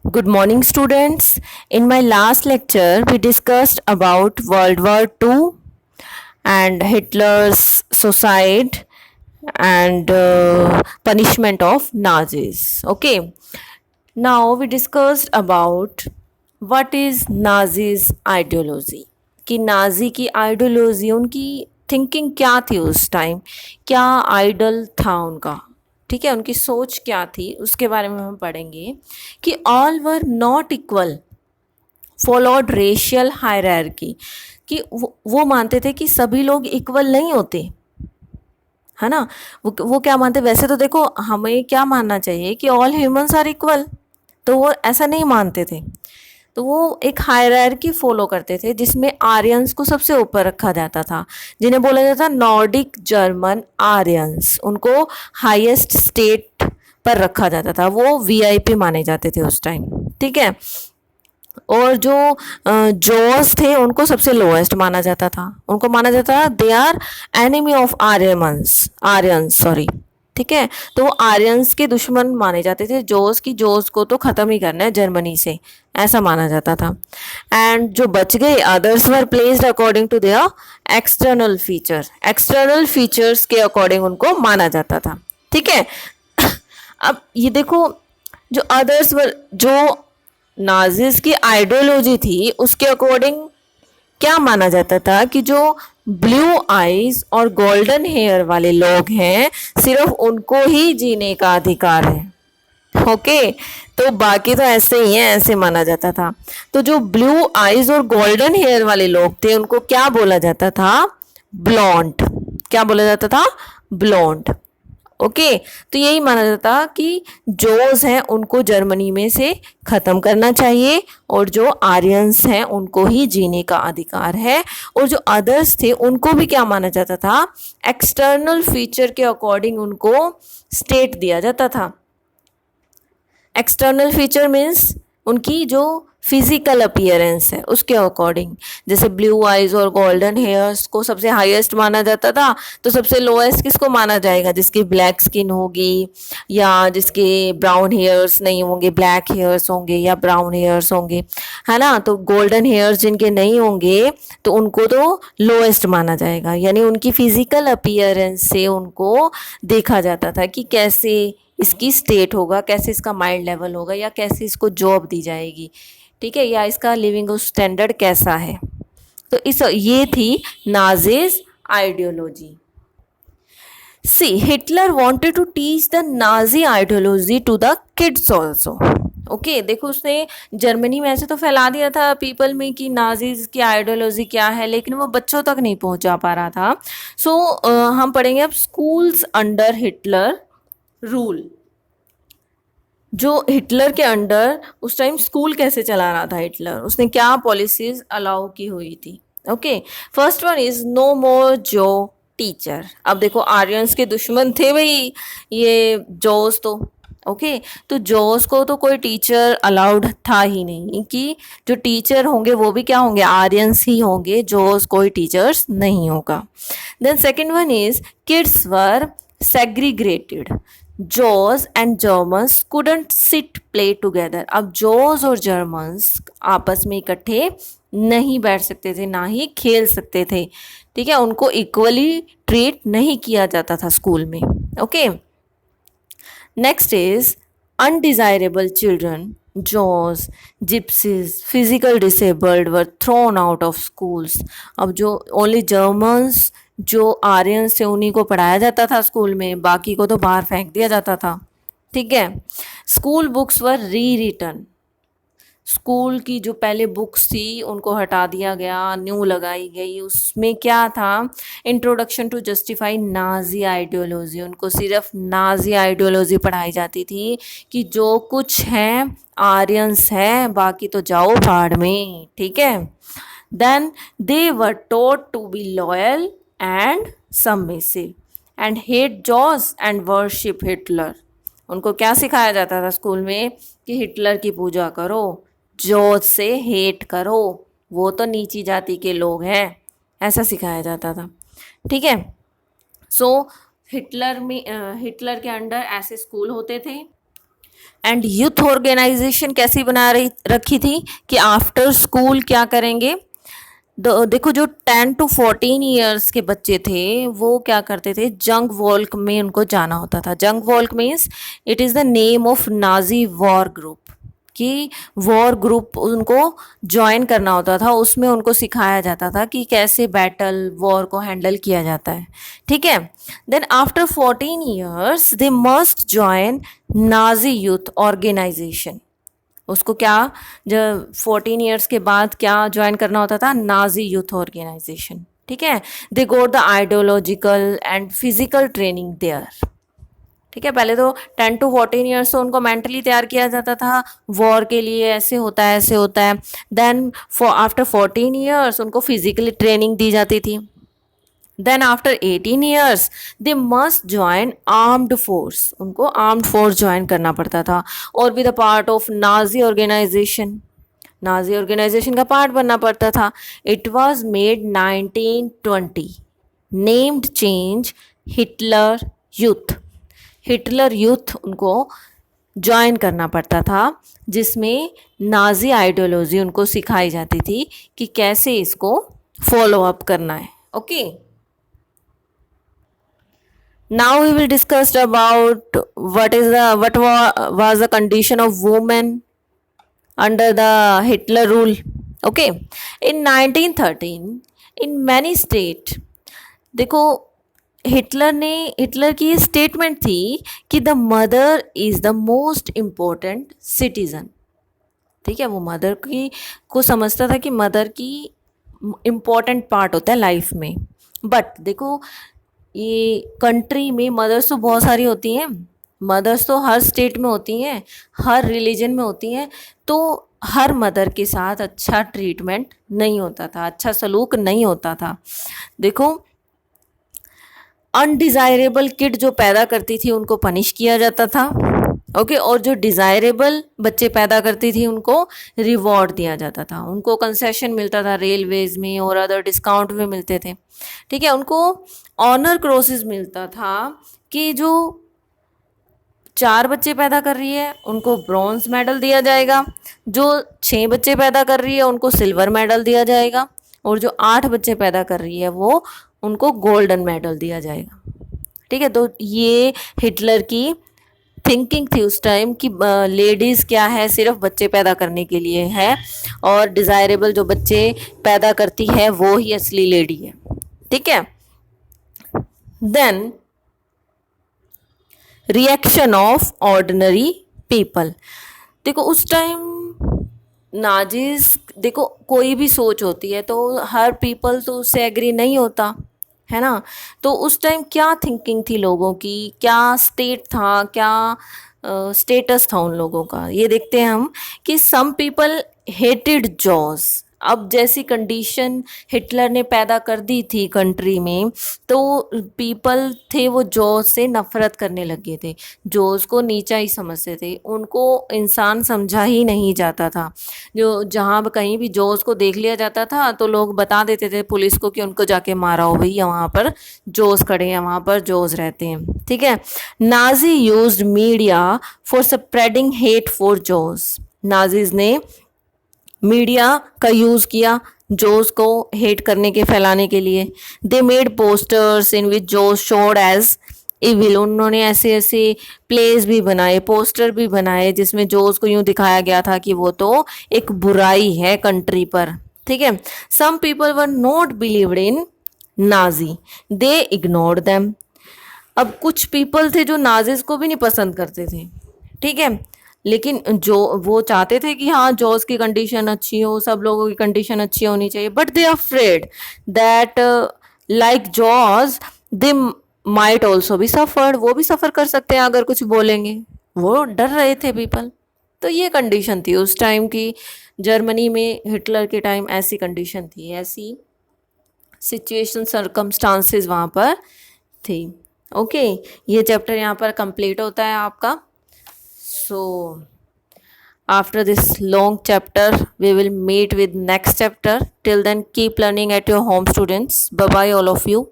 Good morning, students. In my last lecture, we discussed about World War II and Hitler's suicide and punishment of Nazis. Okay. Now we discussed about what is Nazis ideology. कि Nazi की ideology उनकी thinking क्या थी उस time, क्या idol था उनका, ठीक है, उनकी सोच क्या थी, उसके बारे में हम पढ़ेंगे कि all were not equal, followed racial hierarchy, कि वो मानते थे कि सभी लोग इक्वल नहीं होते, है ना। वो क्या मानते, वैसे तो देखो हमें क्या मानना चाहिए कि ऑल ह्यूमंस आर इक्वल, तो वो ऐसा नहीं मानते थे। तो वो एक हायरार्की फॉलो करते थे जिसमें आर्यंस को सबसे ऊपर रखा जाता था, जिन्हें बोला जाता था नॉर्डिक जर्मन आर्यंस, उनको हाईएस्ट स्टेट पर रखा जाता था, वो वीआईपी माने जाते थे उस टाइम, ठीक है। और जो जॉस थे उनको सबसे लोएस्ट माना जाता था, उनको माना जाता था they are enemy of Aryans sorry, ठीक है। तो वो आर्यंस के दुश्मन माने जाते थे, जोस को तो ख़त्म ही करना है जर्मनी से, ऐसा माना जाता था। एंड जो बच गए others were placed according to their external features के अकॉर्डिंग उनको माना जाता था, ठीक है। अब ये देखो, जो अदर्स वर, जो नाजिस की आइडियोलॉजी थी उसके अकॉर्डिंग क्या माना जाता था कि जो ब्लू आईज और गोल्डन हेयर वाले लोग हैं सिर्फ उनको ही जीने का अधिकार है, ओके। तो बाकी तो ऐसे ही है, ऐसे माना जाता था। तो जो ब्लू आईज और गोल्डन हेयर वाले लोग थे उनको क्या बोला जाता था, ब्लॉन्ड, क्या बोला जाता था, ब्लॉन्ड, ओके। तो यही माना जाता कि जोज हैं उनको जर्मनी में से ख़त्म करना चाहिए और जो आर्यंस हैं उनको ही जीने का अधिकार है। और जो अदर्स थे उनको भी क्या माना जाता था, एक्सटर्नल फीचर के अकॉर्डिंग उनको स्टेट दिया जाता था। एक्सटर्नल फीचर मीन्स उनकी जो फिजिकल अपीयरेंस है उसके अकॉर्डिंग, जैसे ब्लू आइज और गोल्डन हेयर्स को सबसे हाईएस्ट माना जाता था, तो सबसे लोएस्ट किसको माना जाएगा, जिसकी ब्लैक स्किन होगी या जिसके ब्राउन हेयर्स नहीं होंगे, ब्लैक हेयर्स होंगे या ब्राउन हेयर्स होंगे, है ना। तो गोल्डन हेयर्स जिनके नहीं होंगे तो उनको तो लोएस्ट माना जाएगा, यानी उनकी फिजिकल अपीयरेंस से उनको देखा जाता था कि कैसे इसकी स्टेट होगा, कैसे इसका माइंड लेवल होगा, या कैसे इसको जॉब दी जाएगी, ठीक है, या इसका लिविंग स्टैंडर्ड कैसा है। तो ये थी Nazis ideology. See Hitler wanted to teach the Nazi ideology to the kids also, okay. देखो उसने जर्मनी में ऐसे तो फैला दिया था पीपल में कि नाजीज की आइडियोलॉजी क्या है, लेकिन वो बच्चों तक नहीं पहुंचा पा रहा था। सो हम पढ़ेंगे अब स्कूल्स अंडर हिटलर रूल। जो हिटलर के अंडर उस टाइम स्कूल कैसे चला रहा था हिटलर, उसने क्या पॉलिसीज अलाउ की हुई थी, okay. First one is no more Jew teacher. अब देखो आर्यंस के दुश्मन थे भाई ये जोस, तो ओके। तो जोस को तो कोई टीचर अलाउड था ही नहीं, कि जो टीचर होंगे वो भी क्या होंगे, आर्यंस ही होंगे, जोस कोई टीचर्स नहीं होगा। Then second one is kids were segregated, Jews and Germans couldn't sit play together. अब जॉज और जर्मन्स आपस में इकट्ठे नहीं बैठ सकते थे, ना ही खेल सकते थे, ठीक है, उनको इक्वली ट्रीट नहीं किया जाता था स्कूल में, okay. Next is undesirable children, jaws, gypsies, physical disabled were thrown out of schools. अब जो ओनली जर्मन्स जो आर्यंस थे उन्हीं को पढ़ाया जाता था स्कूल में, बाकी को तो बाहर फेंक दिया जाता था, ठीक है। स्कूल बुक्स वर री रिटन, स्कूल की जो पहले बुक्स थी उनको हटा दिया गया, न्यू लगाई गई। उसमें क्या था, introduction to justify Nazi ideology, उनको सिर्फ नाजी आइडियोलॉजी पढ़ाई जाती थी कि जो कुछ है आर्यंस है, बाकी तो जाओ भाड़ में, ठीक है। Then they were taught to be loyal and submissive and hate Jews and worship Hitler. उनको क्या सिखाया जाता था स्कूल में कि हिटलर की पूजा करो, जॉर्ज से हेट करो, वो तो नीची जाति के लोग हैं, ऐसा सिखाया जाता था, ठीक है। सो हिटलर के अंडर ऐसे स्कूल होते थे एंड यूथ ऑर्गेनाइजेशन कैसी बना रही रखी थी कि आफ्टर स्कूल क्या करेंगे, देखो जो 10 to 14 ईयर्स के बच्चे थे वो क्या करते थे, जंग वॉल्क में उनको जाना होता था। जंग walk means it is the name of Nazi war group, कि वॉर ग्रुप उनको ज्वाइन करना होता था, उसमें उनको सिखाया जाता था कि कैसे बैटल वॉर को हैंडल किया जाता है। ठीक है, then after 14 years they must join Nazi youth organisation. उसको क्या, जब 14 ईयर्स के बाद क्या ज्वाइन करना होता था, नाजी यूथ ऑर्गेनाइजेशन। ठीक है, they got the ideological and physical training there. ठीक है, पहले तो 10 to 14 ईयर्स से उनको मेंटली तैयार किया जाता था वॉर के लिए, ऐसे होता है ऐसे होता है। देन फॉर आफ्टर 14 ईयर्स उनको फिजिकली ट्रेनिंग दी जाती थी। Then after 18 years they must join armed force, उनको आर्म्ड फोर्स ज्वाइन करना पड़ता था और be the part of Nazi organisation, Nazi organisation का पार्ट बनना पड़ता था। It was made 1920, named change Hitler youth. Hitler youth उनको ज्वाइन करना पड़ता था, जिसमें नाजी आइडियोलॉजी उनको सिखाई जाती थी कि कैसे इसको फॉलो अप करना है। Okay, now we will discuss about what was the condition of women under the Hitler rule. Okay, in 1913 in many state, देखो हिटलर की स्टेटमेंट थी कि the mother is the most important citizen. ठीक है, वो mother की को समझता था कि मदर की इम्पोर्टेंट पार्ट होता है लाइफ में। बट देखो ये कंट्री में मदर्स तो बहुत सारी होती हैं, मदर्स तो हर स्टेट में होती हैं, हर रिलीजन में होती हैं, तो हर मदर के साथ अच्छा ट्रीटमेंट नहीं होता था, अच्छा सलूक नहीं होता था। देखो अनडिज़ायरेबल किड जो पैदा करती थी उनको पनिश किया जाता था। ओके, और जो डिज़ायरेबल बच्चे पैदा करती थी उनको रिवॉर्ड दिया जाता था, उनको कंसेशन मिलता था रेलवेज़ में और अदर डिस्काउंट भी मिलते थे। ठीक है, उनको ऑनर क्रॉसेस मिलता था कि जो 4 बच्चे पैदा कर रही है उनको ब्रॉन्ज मेडल दिया जाएगा, जो 6 बच्चे पैदा कर रही है उनको सिल्वर मेडल दिया जाएगा, और जो 8 बच्चे पैदा कर रही है वो उनको गोल्डन मेडल दिया जाएगा। ठीक है, तो ये हिटलर की थिंकिंग थी उस टाइम कि लेडीज़ क्या है, सिर्फ बच्चे पैदा करने के लिए है, और डिज़ायरेबल जो बच्चे पैदा करती है वो ही असली लेडी है। ठीक है, then reaction of ordinary people. देखो उस टाइम नाजीज, देखो कोई भी सोच होती है तो हर पीपल तो उससे एग्री नहीं होता है ना, तो उस टाइम क्या थिंकिंग थी लोगों की, क्या स्टेट था, क्या स्टेटस था उन लोगों का, ये देखते हैं हम कि सम पीपल हेटेड जॉस। अब जैसी कंडीशन हिटलर ने पैदा कर दी थी कंट्री में, तो पीपल थे वो जॉस से नफ़रत करने लगे थे, जॉस को नीचा ही समझते थे, उनको इंसान समझा ही नहीं जाता था। जो जहाँ कहीं भी जॉस को देख लिया जाता था तो लोग बता देते थे पुलिस को कि उनको जाके मारा हो भैया, वहाँ पर जॉस खड़े हैं, वहाँ पर जॉस रहते हैं। ठीक है, Nazi used media for spreading hate for Jews. Nazis ने मीडिया का यूज़ किया जोस को हेट करने के फैलाने के लिए। They made posters in which Jews showed as evil. उन्होंने ऐसे ऐसे प्लेस भी बनाए, पोस्टर भी बनाए जिसमें जोस को यूं दिखाया गया था कि वो तो एक बुराई है कंट्री पर। ठीक है, some people were not believed in Nazi, they ignored them. अब कुछ पीपल थे जो नाजिस को भी नहीं पसंद करते थे। ठीक है, लेकिन जो वो चाहते थे कि हाँ जॉस की कंडीशन अच्छी हो, सब लोगों की कंडीशन अच्छी होनी चाहिए, but they are afraid that like Jews they might also भी सफर्ड। वो भी सफ़र कर सकते हैं अगर कुछ बोलेंगे, वो डर रहे थे पीपल। तो ये कंडीशन थी उस टाइम की, जर्मनी में हिटलर के टाइम ऐसी कंडीशन थी, ऐसी सिचुएशन सर्कमस्टांसेस वहाँ पर थी। ओके, ये चैप्टर यहाँ पर कंप्लीट होता है आपका। So after this long chapter we will meet with next chapter. Till then keep learning at your home students. Bye bye all of you.